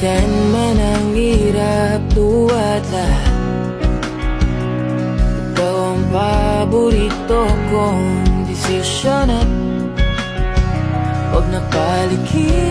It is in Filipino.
Masagdan man ang hirap, duwa't lahat, ikaw ang paborito kong desisyon. At huwag na palikin